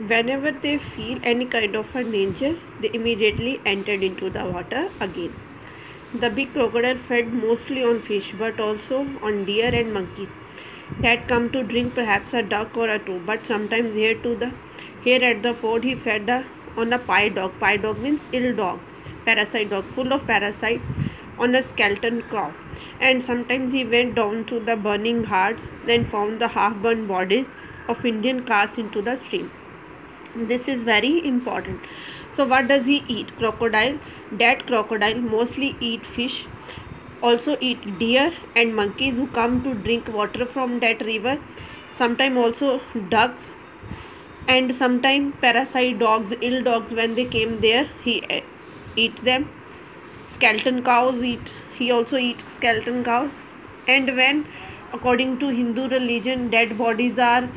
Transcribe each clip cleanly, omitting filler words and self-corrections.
Whenever they feel any kind of a danger, they immediately entered into the water again. The big crocodile fed mostly on fish, but also on deer and monkeys that come to drink perhaps a duck or a two. But sometimes here at the ford he fed on a pie dog. Pie dog means ill dog, parasite dog, full of parasite on a skeleton cow. And sometimes he went down to the burning hearts and found the half burnt bodies of Indian cast into the stream. This is very important. So what does he eat? Crocodile. That crocodile mostly eat fish, also eat deer and monkeys who come to drink water from that river, sometimes also ducks, and sometimes parasite dogs, ill dogs, when they came there he eats them. Skeleton cows eat, he also eats skeleton cows. And when, according to Hindu religion, dead bodies are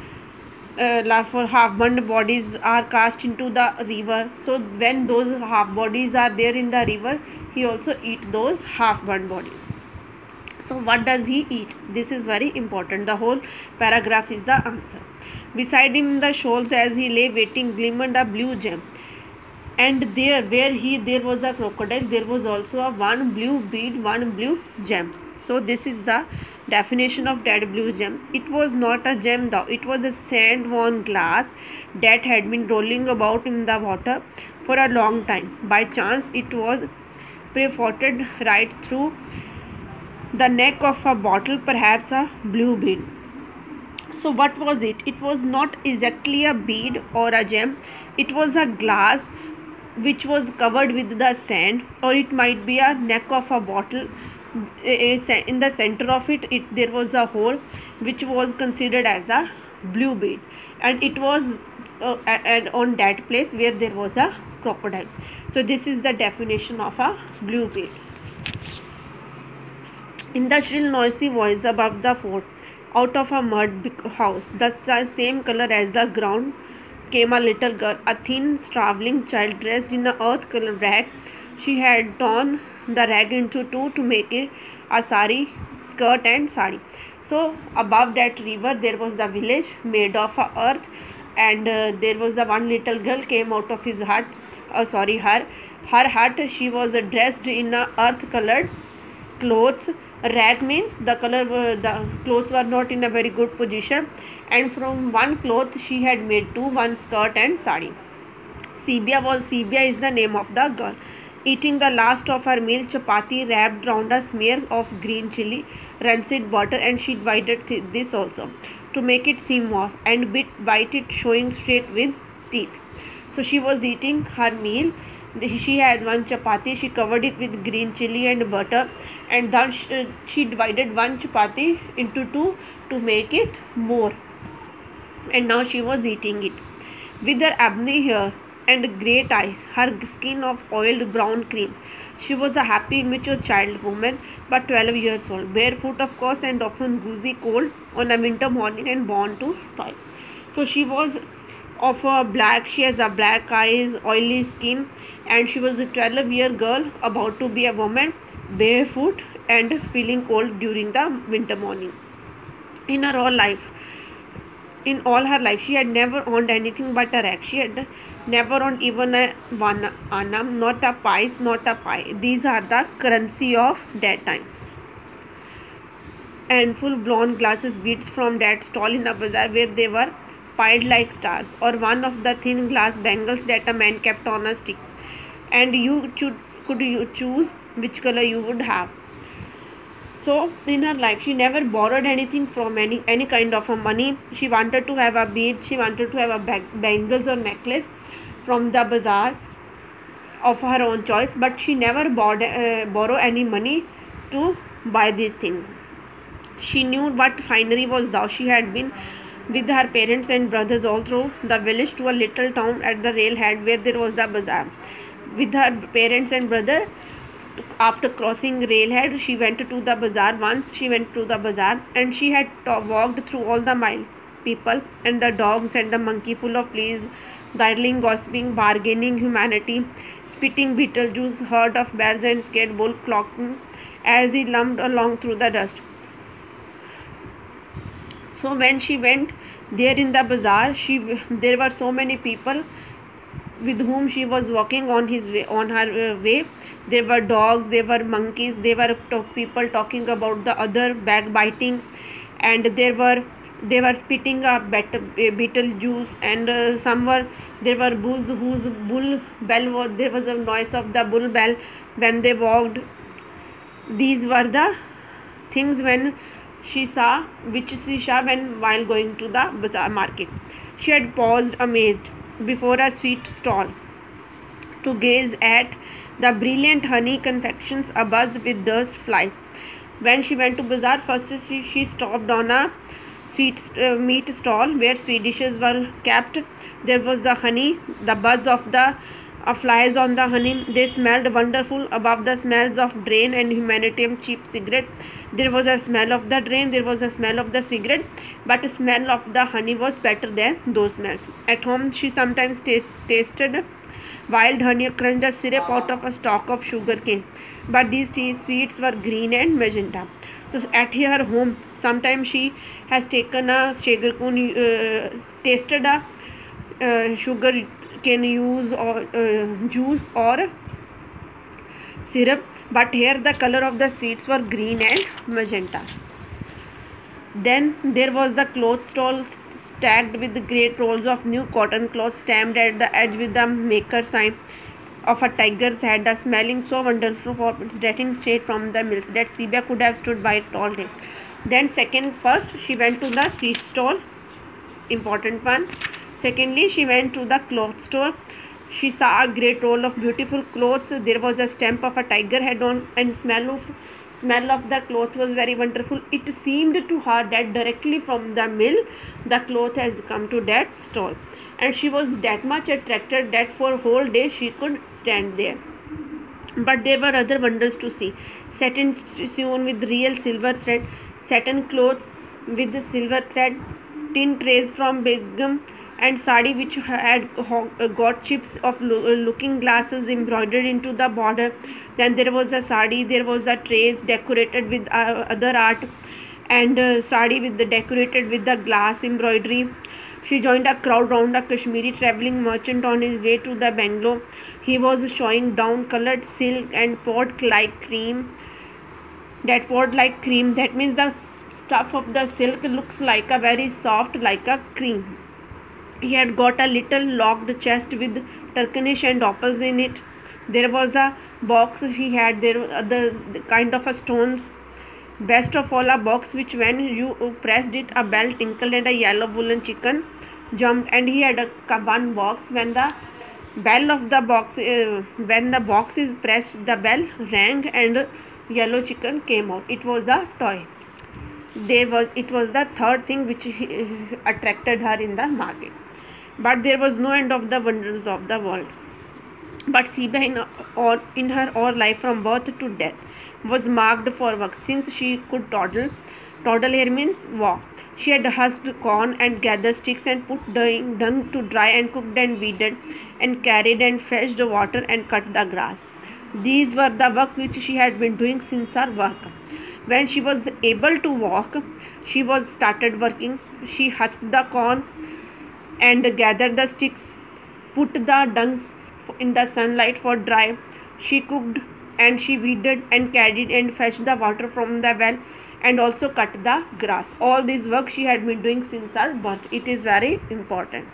for half burnt bodies are cast into the river, so when those half bodies are there in the river, he also eat those half burnt bodies. So what does he eat? This is very important. The whole paragraph is the answer. Beside him in the shoals as he lay waiting glimmered a blue gem, and there was a crocodile, there was also a one blue bead, one blue gem. So this is the definition of that blue gem. It was not a gem though, it was a sand worn glass that had been rolling about in the water for a long time. By chance it was perforated right through the neck of a bottle, perhaps a blue bead. So what was it? It was not exactly a bead or a gem. It was a glass which was covered with the sand, or it might be a neck of a bottle. In the center of it, there was a hole which was considered as a blue bead, and it was and on that place where there was a crocodile. So this is the definition of a blue bead. In the shrill noisy voice above the fort, out of a mud house, the same color as the ground, came a little girl, a thin, straggling child dressed in an earth-colored rag. She had torn the rag into two to make it a sari, skirt and sari. So above that river there was a village made of earth, and there was a one little girl came out of his hut. Her hut. She was dressed in a earth-colored clothes. Rag means the clothes were not in a very good position, and from one cloth she had made two, one skirt and sari. Sibia is the name of the girl, eating the last of her meal, chapati wrapped round a smear of green chili, rancid butter, and she divided this also to make it seem more, and bite it, showing straight with teeth. So she was eating her meal. She has one chapati, she covered it with green chili and butter, and then she divided one chapati into two to make it more, and now she was eating it. With her ebony hair and great eyes, her skin of oiled brown cream, she was a happy, mature child woman, but 12 years old, barefoot of course, and often goozy cold on a winter morning, and born to toil. So she was of a black, she has a black eyes, oily skin, and she was a 12-year girl about to be a woman, barefoot and feeling cold during the winter morning. In her whole life, in all her life, she had never owned anything but a rag. She had never owned even one anam, not a pice, not a pie. These are the currency of that time. And full blonde glasses beads from that stall in a bazaar where they were piled like stars, or one of the thin glass bangles that a man kept on a stick, and could you choose which color you would have. So in her life she never borrowed anything from any kind of a money. She wanted to have a bead, she wanted to have a bangles or necklace from the bazaar of her own choice, but she never borrow any money to buy these things. She knew what finery was thou. She had been with her parents and brothers all through the village to a little town at the railhead where there was the bazaar. With her parents and brother, after crossing railhead, she went to the bazaar. Once she went to the bazaar, and she had walked through all the mile, people and the dogs and the monkey full of fleas, diddling, gossiping, bargaining, humanity, spitting Beetlejuice, herd of bells and scared bull clocking as he lumped along through the dust. So when she went There in the bazaar, there were so many people with whom she was walking on her way. There were dogs, there were monkeys, there were people talking about the other, backbiting, and they were spitting a beetle juice, and there were bulls whose bull bell was, there was a noise of the bull bell when they walked. These were the things which she saw when while going to the bazaar market. She had paused amazed before a sweet stall to gaze at the brilliant honey confections abuzz with dust flies. When she went to bazaar, first she stopped on a meat stall where sweet dishes were kept. There was the honey, the buzz of the flies on the honey. They smelled wonderful above the smells of drain and humanitarian cheap cigarette. There was a smell of the drain, there was a smell of the cigarette, but the smell of the honey was better than those smells. At home, she sometimes tasted wild honey, crunched a syrup out of a stalk of sugar cane, but these sweets were green and magenta. So at her home, sometimes she has taken a sugar cane, tasted a sugar cane juice or syrup, but here the color of the seeds were green and magenta. Then there was the cloth stall stacked with great rolls of new cotton cloth stamped at the edge with the maker sign of a tiger's head, smelling so wonderful for its dating straight from the mills that Sibia could have stood by it all day. Then first she went to the sweet stall, important one. Secondly, she went to the cloth store. She saw a great roll of beautiful clothes. There was a stamp of a tiger head on, and smell of the cloth was very wonderful. It seemed to her that directly from the mill the cloth has come to that stall, and she was that much attracted that for a whole day she could stand there. But there were other wonders to see. Satin sewn with real silver thread, satin clothes with silver thread, tin trays from Begum, and sari which had got chips of looking glasses embroidered into the border. Then there was a sari, there was a trays decorated with other art, and sari decorated with the glass embroidery. She joined a crowd round a Kashmiri travelling merchant on his way to the Bangalore. He was showing down coloured silk and poured like cream. That means the stuff of the silk looks like a very soft, like a cream. He had got a little locked chest with Turkish and opals in it. There was a box he had there, the kind of a stones. Best of all, a box which when you pressed it, a bell tinkled and a yellow woolen chicken jumped. And he had one box. When the bell of the box, when the box is pressed, the bell rang and yellow chicken came out. It was a toy. It was the third thing which attracted her in the market. But there was no end of the wonders of the world. But Sibia in her all life from birth to death was marked for work. Since she could toddle here means walk. She had husked corn and gathered sticks and put dung to dry and cooked and weeded and carried and fetched water and cut the grass. These were the works which she had been doing since her work. When she was able to walk, she was started working. She husked the corn and gathered the sticks, put the dung in the sunlight for dry. She cooked and she weeded and carried and fetched the water from the well and also cut the grass. All this work she had been doing since her birth. It is very important.